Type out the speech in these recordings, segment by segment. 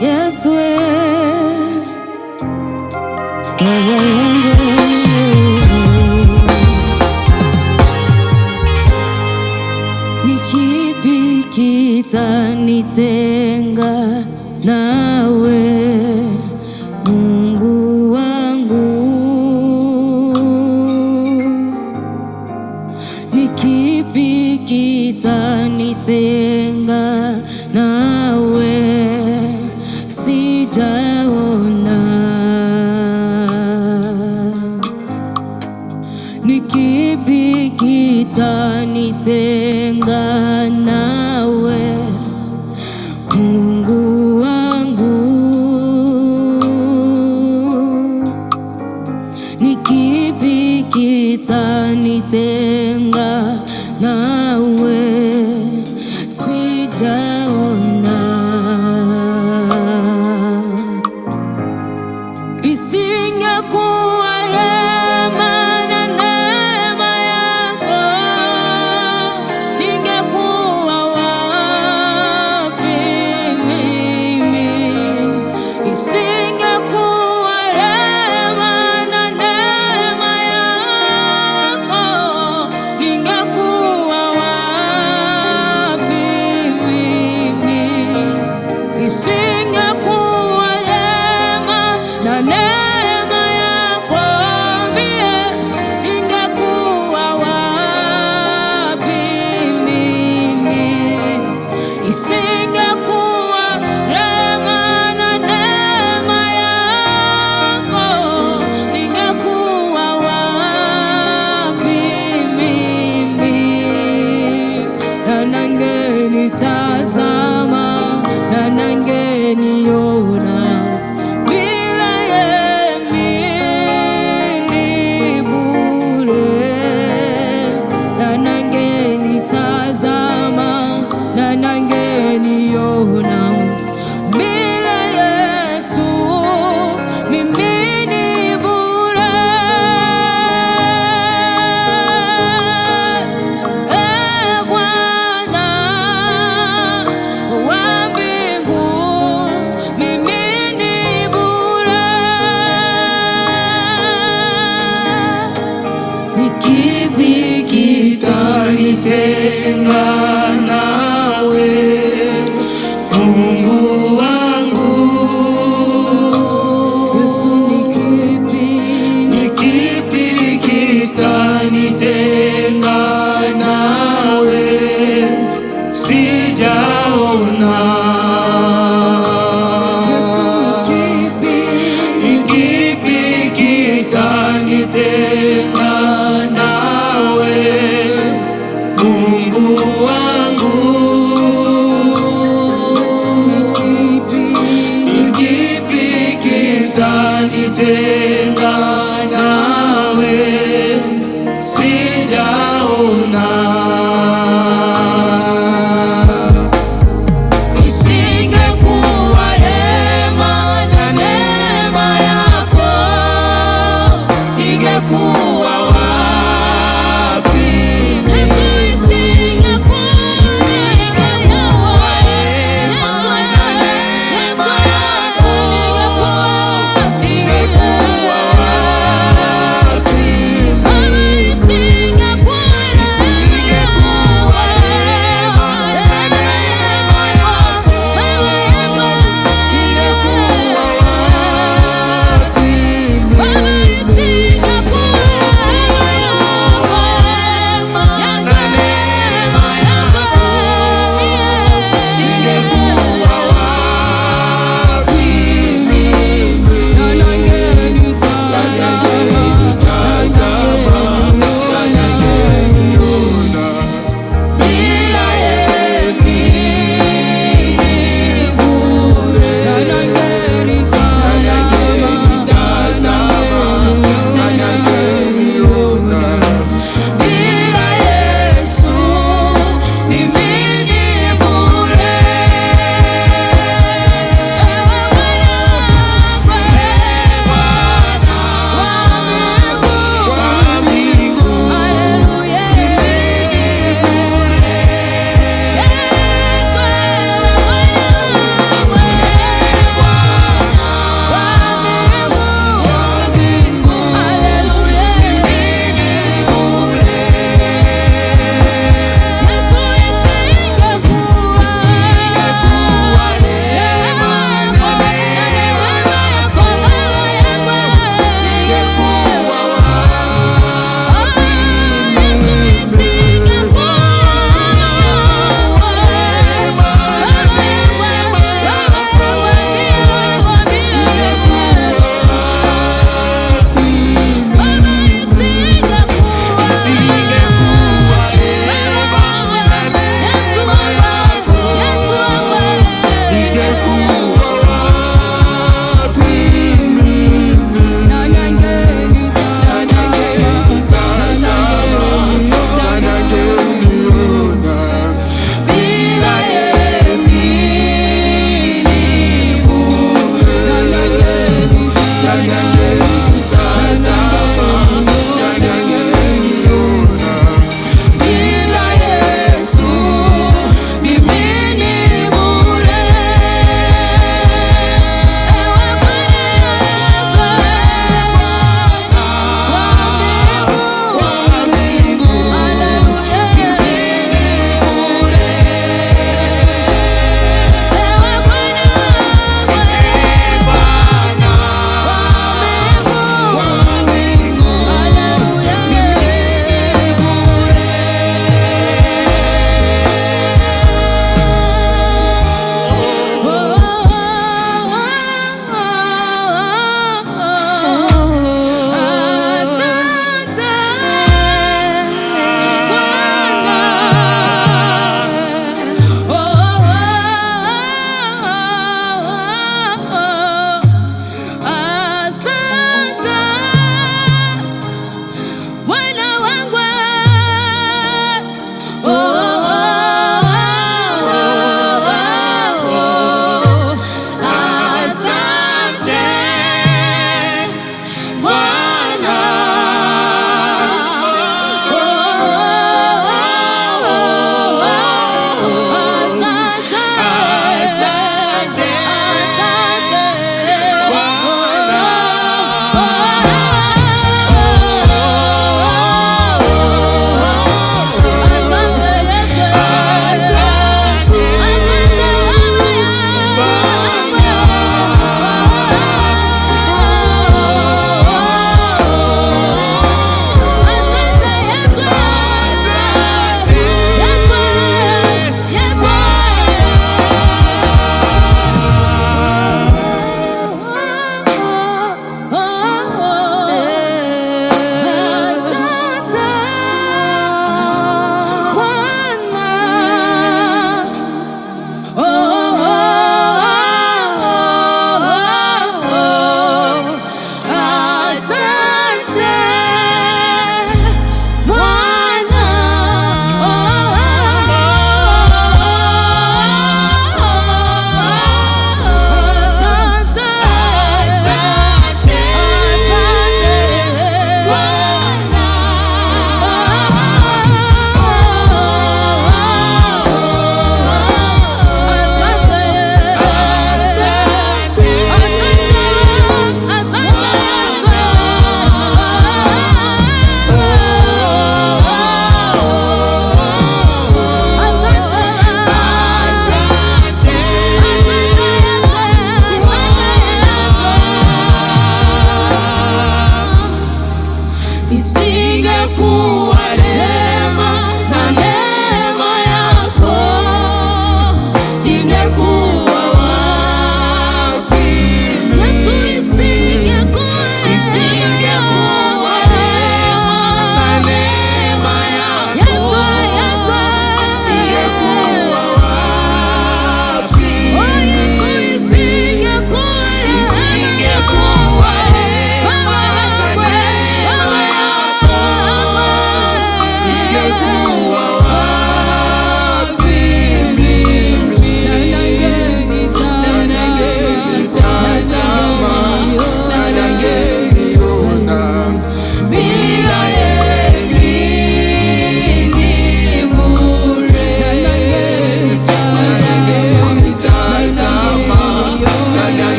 Yesu ni kipi kitanitenga nawe, Mungu wangu? Ni kipi kitanitenga nawe? Sijaona. Ni kipi kitanitenga nawe, Mungu wangu? Ni kipi kitanitenga nawe? Sijaona. Isingekuwa rehema na neema yako, ningekuwa wapi mimi? Isingekuwa rehema na neema yako, ningekuwa wapi mimi? Isingekuwa rehema na neema yako, mie ningekuwa wapi mimi? Isingekuwa rehema na neema yako, ningekuwa wapi mimi? Na nangenitazama na nangeniona, bila yeye mimi ni bure. Na nangenitazama na nangeniona, bila Yesu mimi ni bure. Bwana wa mbingu, mimi ni bure. Ni kipi kitanitenga nawe, Mungu wangu? Yesu, ni kipi kitanitenga nawe? Sijaona. Yesu, ni kipi kitanitenga nawe, Mungu wangu? Yesu, ni kipi kitanitenga nawe? Sijaona. Isingekuwa rehema na neema yako, ningekuwa wapi mimi? Isingekuwa rehema na neema yako, ningekuwa wapi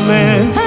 Amen.